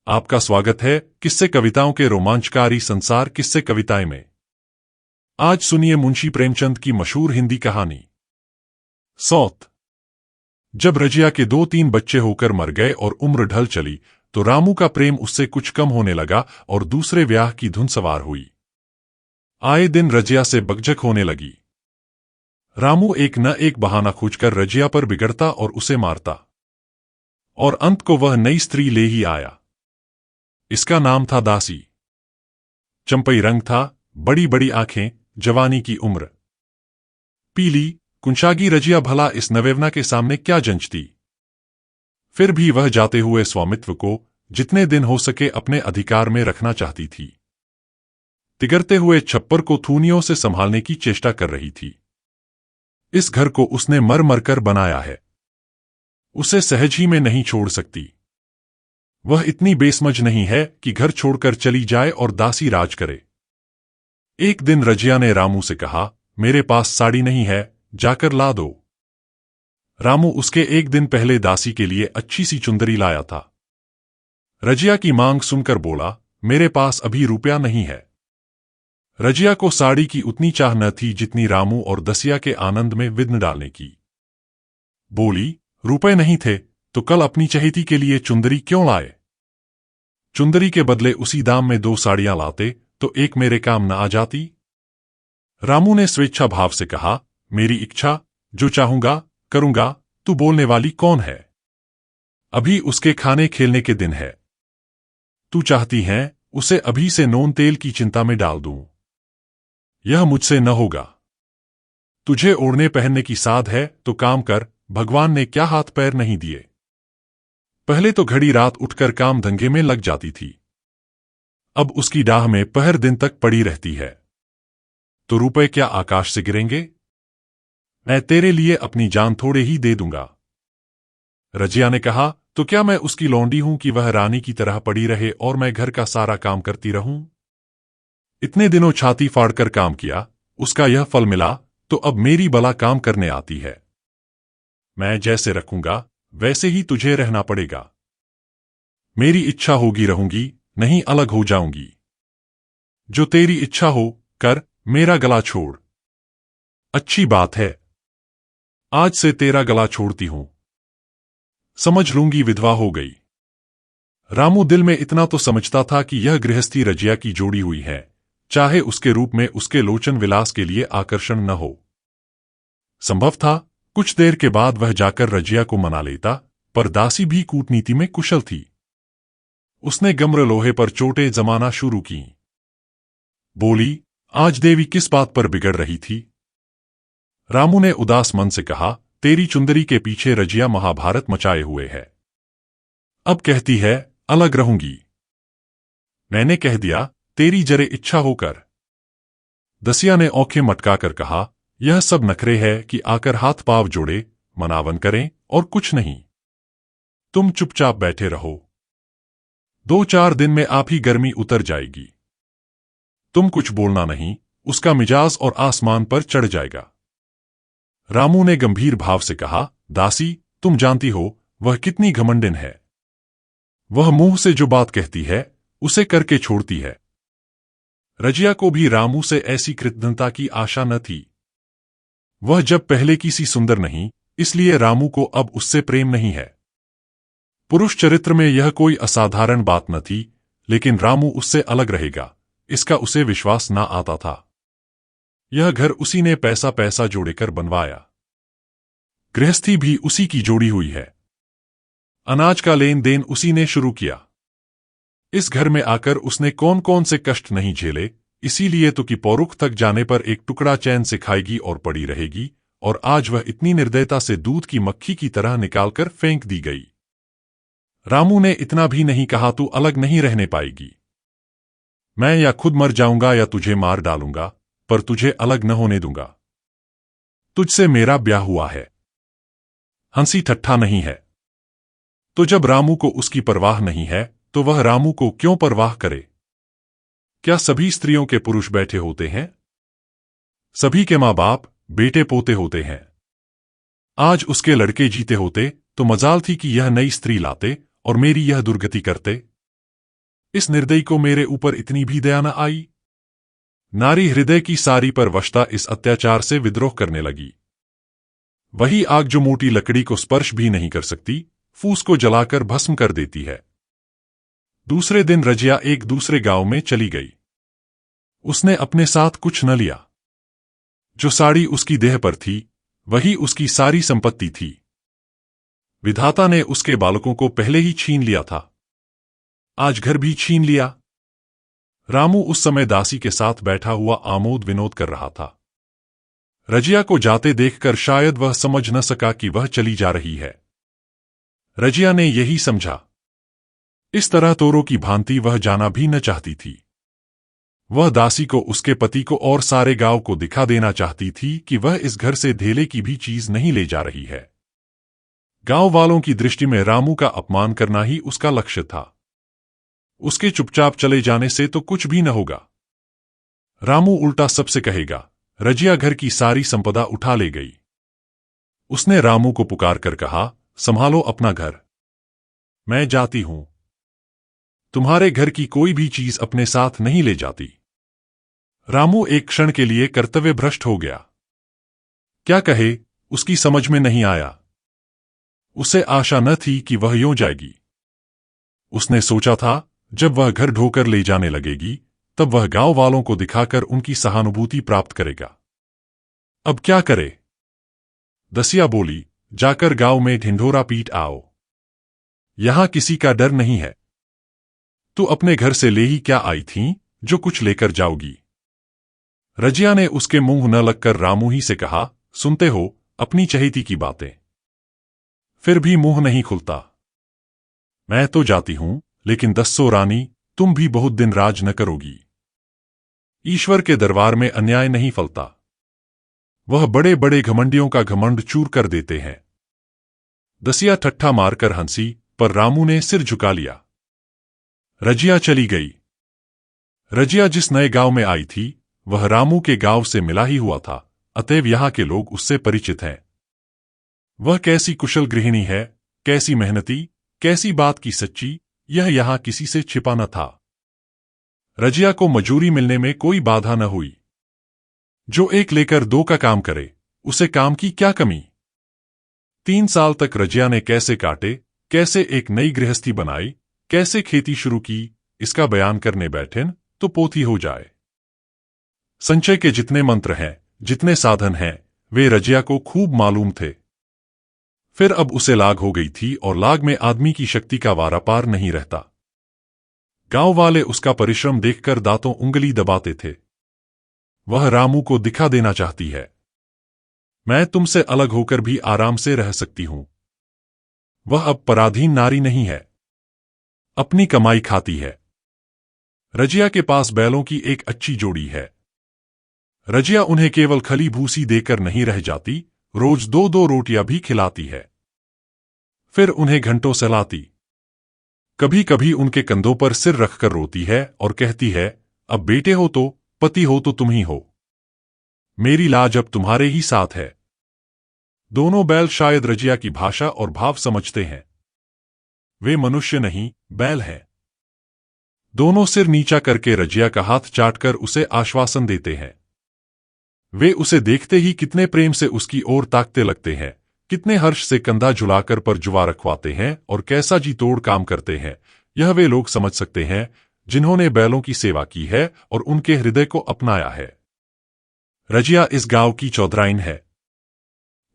आपका स्वागत है किस्से कविताओं के रोमांचकारी संसार किस्से कविताएं में। आज सुनिए मुंशी प्रेमचंद की मशहूर हिंदी कहानी सौत। जब रजिया के 2-3 बच्चे होकर मर गए और उम्र ढल चली तो रामू का प्रेम उससे कुछ कम होने लगा और दूसरे ब्याह की धुन सवार हुई। आए दिन रजिया से बकझक होने लगी। रामू एक न एक बहाना खोजकर रजिया पर बिगड़ता और उसे मारता, और अंत को वह नई स्त्री ले ही आया। इसका नाम था दासी। चंपई रंग था, बड़ी बड़ी आंखें, जवानी की उम्र। पीली कुंचागी रजिया भला इस नवेवना के सामने क्या जंचती। फिर भी वह जाते हुए स्वामित्व को जितने दिन हो सके अपने अधिकार में रखना चाहती थी। तिगरते हुए छप्पर को थूनियों से संभालने की चेष्टा कर रही थी। इस घर को उसने मर मर कर बनाया है, उसे सहज ही में नहीं छोड़ सकती। वह इतनी बेसमझ नहीं है कि घर छोड़कर चली जाए और दासी राज करे। एक दिन रजिया ने रामू से कहा, मेरे पास साड़ी नहीं है, जाकर ला दो। रामू उसके एक दिन पहले दासी के लिए अच्छी सी चुंदरी लाया था। रजिया की मांग सुनकर बोला, मेरे पास अभी रुपया नहीं है। रजिया को साड़ी की उतनी चाह न थी जितनी रामू और दसिया के आनंद में विघ्न डालने की। बोली, रुपए नहीं थे तो कल अपनी चहेती के लिए चुंदरी क्यों लाए? चुंदरी के बदले उसी दाम में 2 साड़ियां लाते तो एक मेरे काम न आ जाती? रामू ने स्वेच्छा भाव से कहा, मेरी इच्छा, जो चाहूंगा करूंगा। तू बोलने वाली कौन है? अभी उसके खाने खेलने के दिन है। तू चाहती है उसे अभी से नोन तेल की चिंता में डाल दूं? यह मुझसे न होगा। तुझे ओढ़ने पहनने की साध है तो काम कर, भगवान ने क्या हाथ पैर नहीं दिए। पहले तो घड़ी रात उठकर काम धंधे में लग जाती थी, अब उसकी डाह में पहर दिन तक पड़ी रहती है। तो रुपए क्या आकाश से गिरेंगे? मैं तेरे लिए अपनी जान थोड़े ही दे दूंगा। रजिया ने कहा, तो क्या मैं उसकी लौंडी हूं कि वह रानी की तरह पड़ी रहे और मैं घर का सारा काम करती रहूं? इतने दिनों छाती फाड़कर काम किया, उसका यह फल मिला तो अब मेरी बला काम करने आती है। मैं जैसे रखूंगा वैसे ही तुझे रहना पड़ेगा। मेरी इच्छा होगी रहूंगी, नहीं अलग हो जाऊंगी। जो तेरी इच्छा हो कर, मेरा गला छोड़। अच्छी बात है, आज से तेरा गला छोड़ती हूं। समझ लूंगी विधवा हो गई। रामू दिल में इतना तो समझता था कि यह गृहस्थी रजिया की जोड़ी हुई है, चाहे उसके रूप में उसके लोचन विलास के लिए आकर्षण न हो। संभव था कुछ देर के बाद वह जाकर रजिया को मना लेता, पर दासी भी कूटनीति में कुशल थी। उसने गम्र लोहे पर चोटें जमाना शुरू की। बोली, आज देवी किस बात पर बिगड़ रही थी? रामू ने उदास मन से कहा, तेरी चुंदरी के पीछे रजिया महाभारत मचाए हुए है। अब कहती है अलग रहूंगी। मैंने कह दिया, तेरी जरे इच्छा होकर। दसिया ने औंखें मटकाकर कहा, यह सब नखरे है कि आकर हाथ पांव जोड़े, मनावन करें और कुछ नहीं। तुम चुपचाप बैठे रहो। 2-4 दिन में आप ही गर्मी उतर जाएगी। तुम कुछ बोलना नहीं, उसका मिजाज और आसमान पर चढ़ जाएगा। रामू ने गंभीर भाव से कहा, दासी, तुम जानती हो वह कितनी घमंडिन है। वह मुंह से जो बात कहती है उसे करके छोड़ती है। रजिया को भी रामू से ऐसी कृतज्ञता की आशा न थी। वह जब पहले की सी सुंदर नहीं, इसलिए रामू को अब उससे प्रेम नहीं है। पुरुष चरित्र में यह कोई असाधारण बात न थी, लेकिन रामू उससे अलग रहेगा, इसका उसे विश्वास ना आता था। यह घर उसी ने पैसा पैसा जोड़कर बनवाया। गृहस्थी भी उसी की जोड़ी हुई है। अनाज का लेन देन उसी ने शुरू किया। इस घर में आकर उसने कौन कौन से कष्ट नहीं झेले, इसीलिए तो कि पौरुख तक जाने पर एक टुकड़ा चैन से खाएगी और पड़ी रहेगी, और आज वह इतनी निर्दयता से दूध की मक्खी की तरह निकालकर फेंक दी गई। रामू ने इतना भी नहीं कहा, तू अलग नहीं रहने पाएगी। मैं या खुद मर जाऊंगा या तुझे मार डालूंगा, पर तुझे अलग न होने दूंगा। तुझसे मेरा ब्याह हुआ है, हंसी ठट्ठा नहीं है। तो जब रामू को उसकी परवाह नहीं है तो वह रामू को क्यों परवाह करे? क्या सभी स्त्रियों के पुरुष बैठे होते हैं? सभी के माँ बाप बेटे पोते होते हैं। आज उसके लड़के जीते होते तो मजाल थी कि यह नई स्त्री लाते और मेरी यह दुर्गति करते। इस निर्दयी को मेरे ऊपर इतनी भी दया न आई। नारी हृदय की सारी परवशता इस अत्याचार से विद्रोह करने लगी। वही आग जो मोटी लकड़ी को स्पर्श भी नहीं कर सकती, फूस को जलाकर भस्म कर देती है। दूसरे दिन रजिया एक दूसरे गांव में चली गई। उसने अपने साथ कुछ न लिया। जो साड़ी उसकी देह पर थी वही उसकी सारी संपत्ति थी। विधाता ने उसके बालकों को पहले ही छीन लिया था, आज घर भी छीन लिया। रामू उस समय दासी के साथ बैठा हुआ आमोद विनोद कर रहा था। रजिया को जाते देखकर शायद वह समझ न सका कि वह चली जा रही है। रजिया ने यही समझा। इस तरह तोरों की भांति वह जाना भी न चाहती थी। वह दासी को, उसके पति को और सारे गांव को दिखा देना चाहती थी कि वह इस घर से धेले की भी चीज नहीं ले जा रही है। गांव वालों की दृष्टि में रामू का अपमान करना ही उसका लक्ष्य था। उसके चुपचाप चले जाने से तो कुछ भी न होगा। रामू उल्टा सबसे कहेगा, रजिया घर की सारी संपदा उठा ले गई। उसने रामू को पुकार कर कहा, संभालो अपना घर, मैं जाती हूं। तुम्हारे घर की कोई भी चीज अपने साथ नहीं ले जाती। रामू एक क्षण के लिए कर्तव्य भ्रष्ट हो गया। क्या कहे उसकी समझ में नहीं आया। उसे आशा न थी कि वह यूं जाएगी। उसने सोचा था जब वह घर ढोकर ले जाने लगेगी तब वह गांव वालों को दिखाकर उनकी सहानुभूति प्राप्त करेगा। अब क्या करे। दसिया बोली, जाकर गांव में ढिंढोरा पीट आओ, यहां किसी का डर नहीं है। तू अपने घर से ले ही क्या आई थी जो कुछ लेकर जाओगी। रजिया ने उसके मुंह न लगकर रामू ही से कहा, सुनते हो अपनी चहेती की बातें, फिर भी मुंह नहीं खुलता। मैं तो जाती हूं, लेकिन दस्सो रानी, तुम भी बहुत दिन राज न करोगी। ईश्वर के दरबार में अन्याय नहीं फलता। वह बड़े बड़े घमंडियों का घमंड चूर कर देते हैं। दसिया ठट्ठा मारकर हंसी, पर रामू ने सिर झुका लिया। रजिया चली गई। रजिया जिस नए गांव में आई थी वह रामू के गांव से मिला ही हुआ था, अतएव यहां के लोग उससे परिचित हैं। वह कैसी कुशल गृहिणी है, कैसी मेहनती, कैसी बात की सच्ची, यह यहां किसी से छिपा न था। रजिया को मजूरी मिलने में कोई बाधा न हुई। जो एक लेकर दो का काम करे, उसे काम की क्या कमी। 3 साल तक रजिया ने कैसे काटे, कैसे एक नई गृहस्थी बनाई, कैसे खेती शुरू की, इसका बयान करने बैठें तो पोथी हो जाए। संचय के जितने मंत्र हैं, जितने साधन हैं, वे रजिया को खूब मालूम थे। फिर अब उसे लाग हो गई थी और लाग में आदमी की शक्ति का वारा पार नहीं रहता। गांव वाले उसका परिश्रम देखकर दांतों उंगली दबाते थे। वह रामू को दिखा देना चाहती है, मैं तुमसे अलग होकर भी आराम से रह सकती हूं। वह अब पराधीन नारी नहीं है, अपनी कमाई खाती है। रजिया के पास बैलों की एक अच्छी जोड़ी है। रजिया उन्हें केवल खली भूसी देकर नहीं रह जाती, रोज 2-2 रोटियां भी खिलाती है। फिर उन्हें घंटों सहलाती। कभी कभी उनके कंधों पर सिर रखकर रोती है और कहती है, अब बेटे हो तो, पति हो तो तुम ही हो। मेरी लाज अब तुम्हारे ही साथ है। दोनों बैल शायद रजिया की भाषा और भाव समझते हैं। वे मनुष्य नहीं, बैल हैं। दोनों सिर नीचा करके रजिया का हाथ चाटकर उसे आश्वासन देते हैं। वे उसे देखते ही कितने प्रेम से उसकी ओर ताकते लगते हैं, कितने हर्ष से कंधा झुलाकर पर जुआ रखवाते हैं और कैसा जी तोड़ काम करते हैं। यह वे लोग समझ सकते हैं जिन्होंने बैलों की सेवा की है और उनके हृदय को अपनाया है। रजिया इस गांव की चौधराइन है।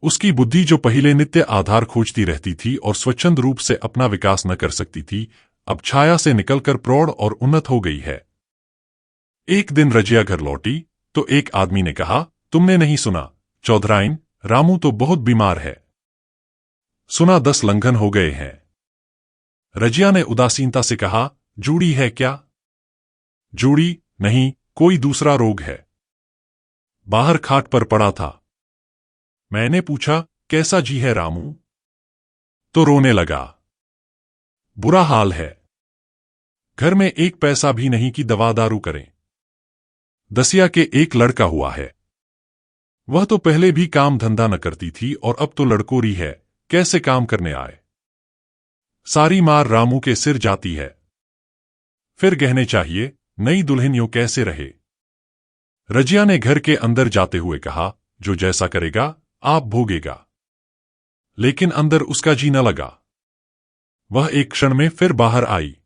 उसकी बुद्धि जो पहले नित्य आधार खोजती रहती थी और स्वच्छंद रूप से अपना विकास न कर सकती थी, अब छाया से निकलकर प्रौढ़ और उन्नत हो गई है। एक दिन रजिया घर लौटी तो एक आदमी ने कहा, तुमने नहीं सुना चौधराइन, रामू तो बहुत बीमार है। सुना 10 लंघन हो गए हैं। रजिया ने उदासीनता से कहा, जूड़ी है क्या? जूड़ी नहीं, कोई दूसरा रोग है। बाहर खाट पर पड़ा था। मैंने पूछा, कैसा जी है रामू? तो रोने लगा। बुरा हाल है, घर में एक पैसा भी नहीं कि दवा दारू करें। दसिया के एक लड़का हुआ है। वह तो पहले भी काम धंधा न करती थी और अब तो लड़कोरी है, कैसे काम करने आए। सारी मार रामू के सिर जाती है। फिर गहने चाहिए, नई दुल्हन यूं कैसे रहे। रजिया ने घर के अंदर जाते हुए कहा, जो जैसा करेगा आप भोगेगा। लेकिन अंदर उसका जी न लगा। वह एक क्षण में फिर बाहर आई।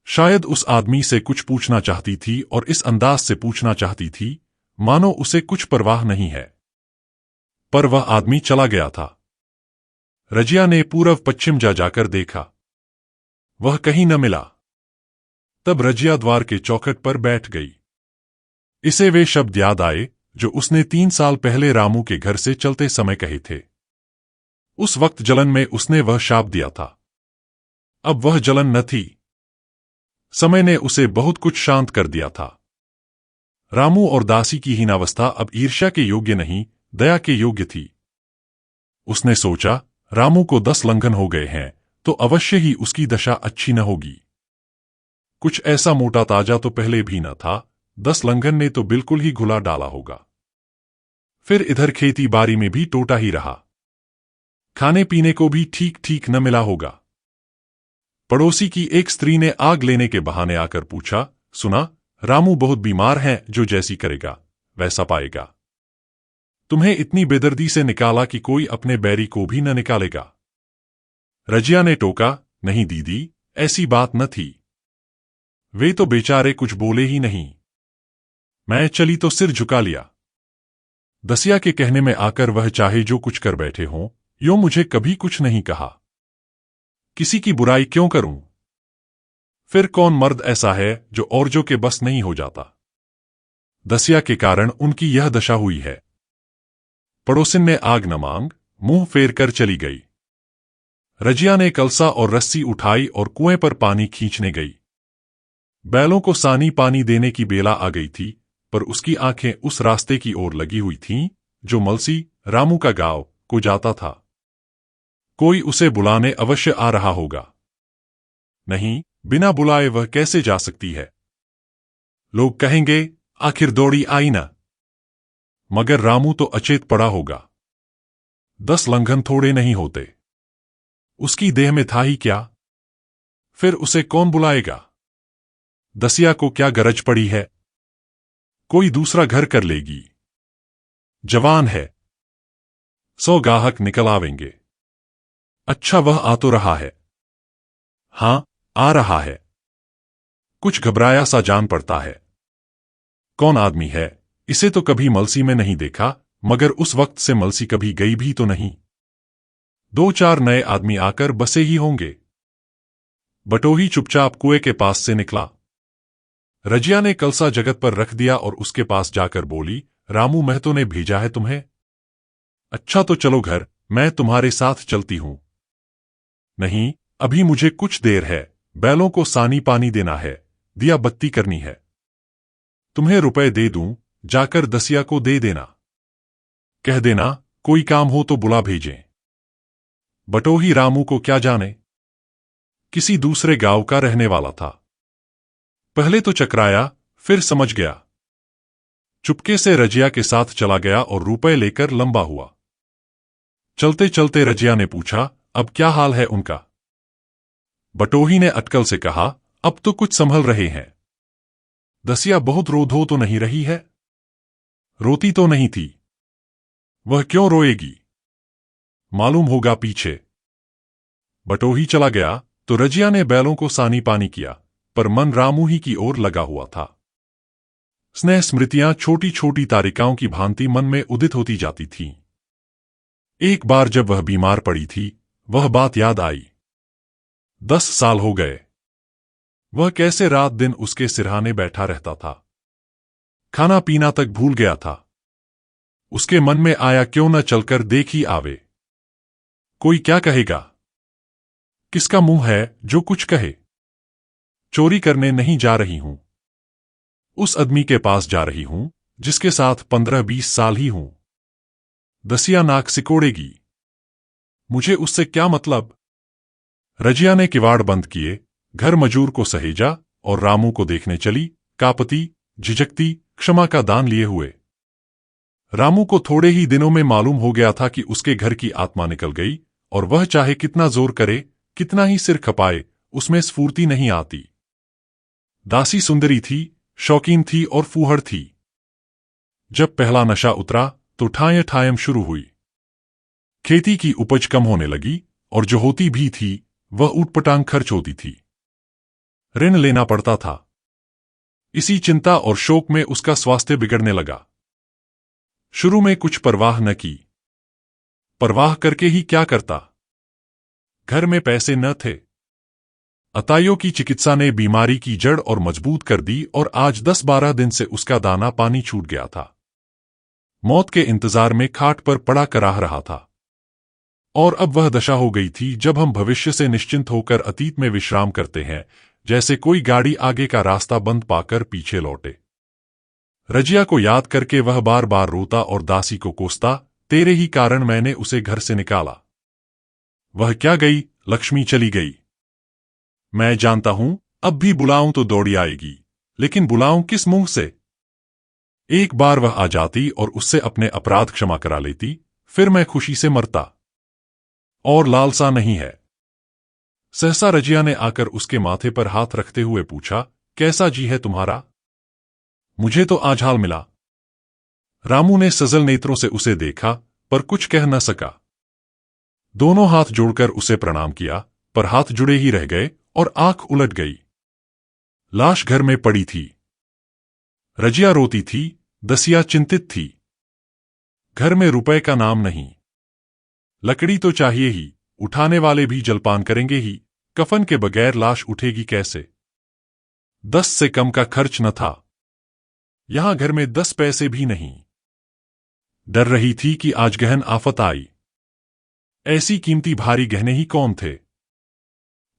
शायद उस आदमी से कुछ पूछना चाहती थी और इस अंदाज से पूछना चाहती थी मानो उसे कुछ परवाह नहीं है। पर वह आदमी चला गया था। रजिया ने पूर्व पश्चिम जाकर देखा। वह कहीं न मिला। तब रजिया द्वार के चौखट पर बैठ गई। इसे वे शब्द याद आए जो उसने 3 साल पहले रामू के घर से चलते समय कहे थे। उस वक्त जलन में उसने वह शाप दिया था। अब वह जलन न थी। समय ने उसे बहुत कुछ शांत कर दिया था। रामू और दासी की हीनावस्था अब ईर्ष्या के योग्य नहीं, दया के योग्य थी। उसने सोचा, रामू को 10 लंघन हो गए हैं तो अवश्य ही उसकी दशा अच्छी न होगी। कुछ ऐसा मोटा ताजा तो पहले भी न था, 10 लंघन ने तो बिल्कुल ही घुला डाला होगा। फिर इधर खेती बाड़ी में भी टोटा ही रहा। खाने पीने को भी ठीक ठीक न मिला होगा। पड़ोसी की एक स्त्री ने आग लेने के बहाने आकर पूछा, सुना रामू बहुत बीमार हैं, जो जैसी करेगा वैसा पाएगा। तुम्हें इतनी बेदर्दी से निकाला कि कोई अपने बैरी को भी न निकालेगा। रजिया ने टोका, नहीं दीदी, ऐसी बात न थी। वे तो बेचारे कुछ बोले ही नहीं। मैं चली तो सिर झुका लिया। दसिया के कहने में आकर वह चाहे जो कुछ कर बैठे हों, यो मुझे कभी कुछ नहीं कहा। किसी की बुराई क्यों करूं? फिर कौन मर्द ऐसा है जो औरजों के बस नहीं हो जाता। दसिया के कारण उनकी यह दशा हुई है। पड़ोसिन ने आग न मांग, मुंह फेर कर चली गई। रजिया ने कलसा और रस्सी उठाई और कुएं पर पानी खींचने गई। बैलों को सानी पानी देने की बेला आ गई थी, पर उसकी आंखें उस रास्ते की ओर लगी हुई थीं जो मलसी रामू का गांव को जाता था। कोई उसे बुलाने अवश्य आ रहा होगा। नहीं, बिना बुलाए वह कैसे जा सकती है। लोग कहेंगे, आखिर दौड़ी आई ना। मगर रामू तो अचेत पड़ा होगा। 10 लंघन थोड़े नहीं होते। उसकी देह में था ही क्या। फिर उसे कौन बुलाएगा। दसिया को क्या गरज पड़ी है। कोई दूसरा घर कर लेगी। जवान है। 100 गाहक निकल आवेंगे। अच्छा, वह आ तो रहा है। हां, आ रहा है। कुछ घबराया सा जान पड़ता है। कौन आदमी है, इसे तो कभी मलसी में नहीं देखा, मगर उस वक्त से मलसी कभी गई भी तो नहीं। 2-4 नए आदमी आकर बसे ही होंगे। बटोही चुपचाप कुएं के पास से निकला। रजिया ने कलसा जगत पर रख दिया और उसके पास जाकर बोली, रामू महतो ने भेजा है तुम्हें। अच्छा तो चलो घर, मैं तुम्हारे साथ चलती हूं। नहीं, अभी मुझे कुछ देर है। बैलों को सानी पानी देना है, दिया बत्ती करनी है। तुम्हें रुपए दे दूं, जाकर दसिया को दे देना। कह देना कोई काम हो तो बुला भेजें। बटोही रामू को क्या जाने, किसी दूसरे गांव का रहने वाला था। पहले तो चकराया, फिर समझ गया। चुपके से रजिया के साथ चला गया और रुपए लेकर लंबा हुआ। चलते चलते रजिया ने पूछा, अब क्या हाल है उनका। बटोही ने अटकल से कहा, अब तो कुछ संभल रहे हैं। दसिया बहुत रोधो तो नहीं रही है। रोती तो नहीं थी। वह क्यों रोएगी। मालूम होगा पीछे। बटोही चला गया तो रजिया ने बैलों को सानी पानी किया, पर मन रामू ही की ओर लगा हुआ था। स्नेह स्मृतियां छोटी छोटी तारिकाओं की भांति मन में उदित होती जाती थीं। एक बार जब वह बीमार पड़ी थी, वह बात याद आई। 10 साल हो गए। वह कैसे रात दिन उसके सिरहाने बैठा रहता था। खाना पीना तक भूल गया था। उसके मन में आया क्यों न चलकर देख ही आवे। कोई क्या कहेगा। किसका मुंह है जो कुछ कहे। चोरी करने नहीं जा रही हूं। उस आदमी के पास जा रही हूं जिसके साथ 15-20 साल ही हूं। दसिया नाक सिकोड़ेगी। मुझे उससे क्या मतलब। रजिया ने किवाड़ बंद किए, घर मजूर को सहेजा और रामू को देखने चली, कापती, झिझकती, क्षमा का दान लिए हुए। रामू को थोड़े ही दिनों में मालूम हो गया था कि उसके घर की आत्मा निकल गई, और वह चाहे कितना जोर करे, कितना ही सिर खपाए, उसमें स्फूर्ति नहीं आती। दासी सुंदरी थी, शौकीन थी और फूहड़ थी। जब पहला नशा उतरा तो ठायं ठायम शुरू हुई। खेती की उपज कम होने लगी और जो होती भी थी वह ऊटपटांग खर्च होती थी। ऋण लेना पड़ता था। इसी चिंता और शोक में उसका स्वास्थ्य बिगड़ने लगा। शुरू में कुछ परवाह न की। परवाह करके ही क्या करता? घर में पैसे न थे। अताइयों की चिकित्सा ने बीमारी की जड़ और मजबूत कर दी और आज 10-12 दिन से उसका दाना पानी छूट गया था। मौत के इंतजार में खाट पर पड़ा कराह रहा था। और अब वह दशा हो गई थी जब हम भविष्य से निश्चिंत होकर अतीत में विश्राम करते हैं, जैसे कोई गाड़ी आगे का रास्ता बंद पाकर पीछे लौटे। रजिया को याद करके वह बार बार रोता और दासी को कोसता, तेरे ही कारण मैंने उसे घर से निकाला। वह क्या गई, लक्ष्मी चली गई। मैं जानता हूं, अब भी बुलाऊं तो दौड़ी आएगी, लेकिन बुलाऊं किस मुंह से? एक बार वह आ जाती और उससे अपने अपराध क्षमा करा लेती, फिर मैं खुशी से मरता। और लालसा नहीं है। सहसा रजिया ने आकर उसके माथे पर हाथ रखते हुए पूछा, कैसा जी है तुम्हारा? मुझे तो आज हाल मिला। रामू ने सजल नेत्रों से उसे देखा पर कुछ कह न सका। दोनों हाथ जोड़कर उसे प्रणाम किया, पर हाथ जुड़े ही रह गए और आंख उलट गई। लाश घर में पड़ी थी। रजिया रोती थी, दसिया चिंतित थी। घर में रुपए का नाम नहीं। लकड़ी तो चाहिए ही, उठाने वाले भी जलपान करेंगे ही, कफन के बगैर लाश उठेगी कैसे? 10 से कम का खर्च न था। यहां घर में 10 पैसे भी नहीं। डर रही थी कि आज गहन आफत आई। ऐसी कीमती भारी गहने ही कौन थे?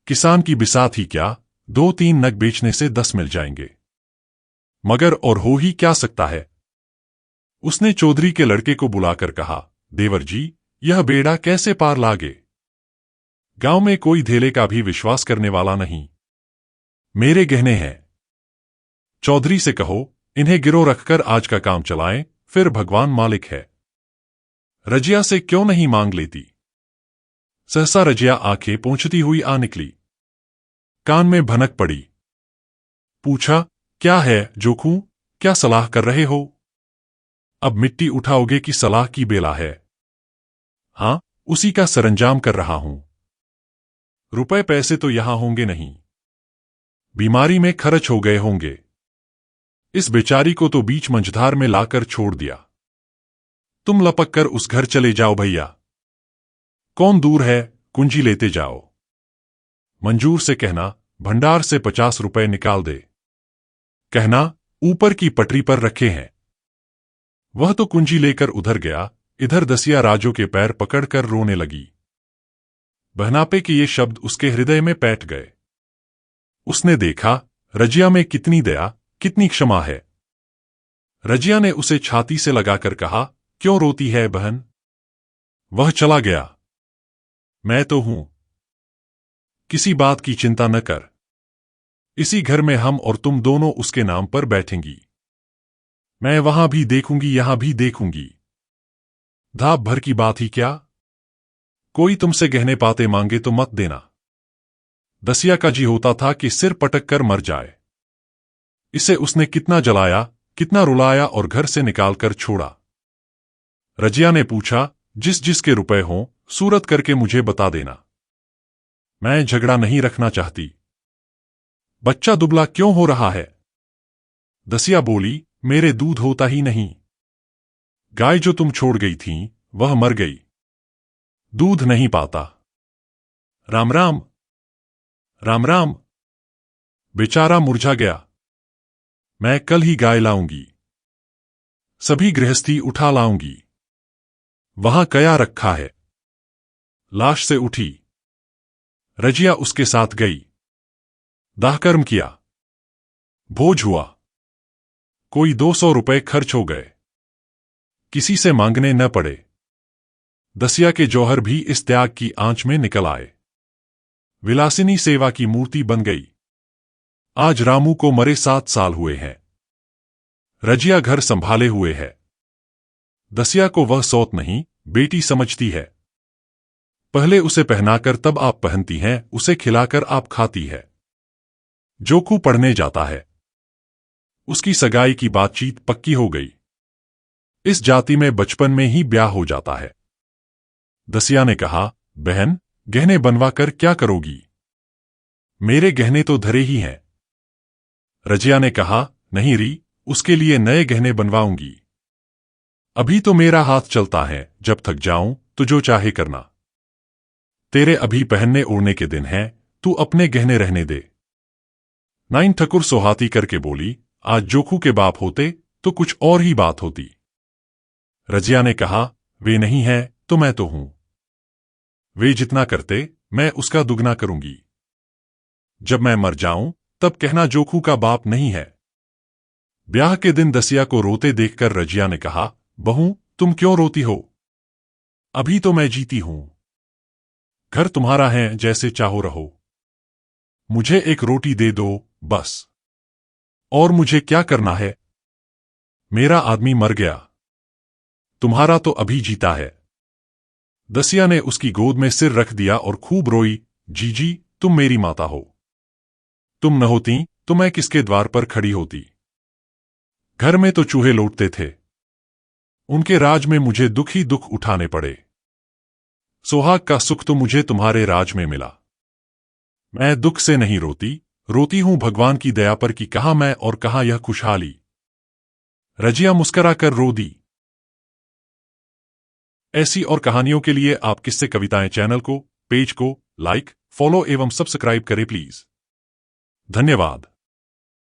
किसान की बिसात ही क्या, 2-3 नग बेचने से 10 मिल जाएंगे। मगर और हो ही क्या सकता है? उसने चौधरी के लड़के को बुलाकर कहा, देवर जी, यह बेड़ा कैसे पार लागे? गांव में कोई धेले का भी विश्वास करने वाला नहीं। मेरे गहने हैं। चौधरी से कहो, इन्हें गिरो रखकर आज का काम चलाएं, फिर भगवान मालिक है। रजिया से क्यों नहीं मांग लेती? सहसा रजिया आंखें पोंछती हुई आ निकली। कान में भनक पड़ी। पूछा, क्या है जोखू, क्या सलाह कर रहे हो? अब मिट्टी उठाओगे कि सलाह की बेला है? हां, उसी का सरंजाम कर रहा हूं। रुपए पैसे तो यहां होंगे नहीं। बीमारी में खर्च हो गए होंगे। इस बेचारी को तो बीच मंझधार में लाकर छोड़ दिया। तुम लपक कर उस घर चले जाओ भैया। कौन दूर है, कुंजी लेते जाओ। मंजूर से कहना, भंडार से 50 रुपए निकाल दे। कहना, ऊपर की पटरी पर रखे हैं। वह तो कुंजी लेकर उधर गया। इधर दसिया राजो के पैर पकड़कर रोने लगी। बहनापे के ये शब्द उसके हृदय में बैठ गए। उसने देखा, रजिया में कितनी दया, कितनी क्षमा है। रजिया ने उसे छाती से लगाकर कहा, क्यों रोती है बहन? वह चला गया। मैं तो हूं। किसी बात की चिंता न कर। इसी घर में हम और तुम दोनों उसके नाम पर बैठेंगी। मैं वहां भी देखूंगी, यहां भी देखूंगी। धाप भर की बात ही क्या? कोई तुमसे गहने पाते मांगे तो मत देना। दसिया का जी होता था कि सिर पटक कर मर जाए। इसे उसने कितना जलाया, कितना रुलाया और घर से निकालकर छोड़ा। रजिया ने पूछा, जिस जिसके रुपए हों, सूरत करके मुझे बता देना। मैं झगड़ा नहीं रखना चाहती। बच्चा दुबला क्यों हो रहा है? दसिया बोली, मेरे दूध होता ही नहीं। गाय जो तुम छोड़ गई थी, वह मर गई। दूध नहीं पाता। राम राम, राम राम। बेचारा मुरझा गया। मैं कल ही गाय लाऊंगी। सभी गृहस्थी उठा लाऊंगी। वहां कया रखा है। लाश से उठी। रजिया उसके साथ गई। दाहकर्म किया। भोज हुआ। कोई 200 रुपए खर्च हो गए। किसी से मांगने न पड़े। दसिया के जौहर भी इस त्याग की आंच में निकल आए। विलासिनी सेवा की मूर्ति बन गई। आज रामू को मरे 7 साल हुए हैं। रजिया घर संभाले हुए है। दसिया को वह सौत नहीं, बेटी समझती है। पहले उसे पहनाकर तब आप पहनती हैं, उसे खिलाकर आप खाती है। जोखू पढ़ने जाता है। उसकी सगाई की बातचीत पक्की हो गई। इस जाति में बचपन में ही ब्याह हो जाता है। दसिया ने कहा, बहन, गहने बनवा कर क्या करोगी? मेरे गहने तो धरे ही हैं। रजिया ने कहा, नहीं री, उसके लिए नए गहने बनवाऊंगी। अभी तो मेरा हाथ चलता है, जब थक जाऊं तो जो चाहे करना। तेरे अभी पहनने ओढ़ने के दिन हैं, तू अपने गहने रहने दे। नाइन ठकुर सोहाती करके बोली, आज जोखू के बाप होते तो कुछ और ही बात होती। रजिया ने कहा, वे नहीं है तो मैं तो हूं। वे जितना करते मैं उसका दुगना करूंगी। जब मैं मर जाऊं तब कहना जोखू का बाप नहीं है। ब्याह के दिन दसिया को रोते देखकर रजिया ने कहा, बहू, तुम क्यों रोती हो? अभी तो मैं जीती हूं। घर तुम्हारा है, जैसे चाहो रहो। मुझे एक रोटी दे दो बस। और मुझे क्या करना है? मेरा आदमी मर गया, तुम्हारा तो अभी जीता है। दसिया ने उसकी गोद में सिर रख दिया और खूब रोई, जीजी, तुम मेरी माता हो। तुम न होती तो मैं किसके द्वार पर खड़ी होती? घर में तो चूहे लौटते थे। उनके राज में मुझे दुख ही दुख उठाने पड़े। सुहाग का सुख तो मुझे तुम्हारे राज में मिला। मैं दुख से नहीं रोती, रोती हूं भगवान की दया पर कि कहां मैं और कहां यह खुशहाली। रजिया मुस्कराकर रो दी। ऐसी और कहानियों के लिए आप किस्से कविताएं चैनल को, पेज को लाइक, फॉलो एवं सब्सक्राइब करें प्लीज। धन्यवाद।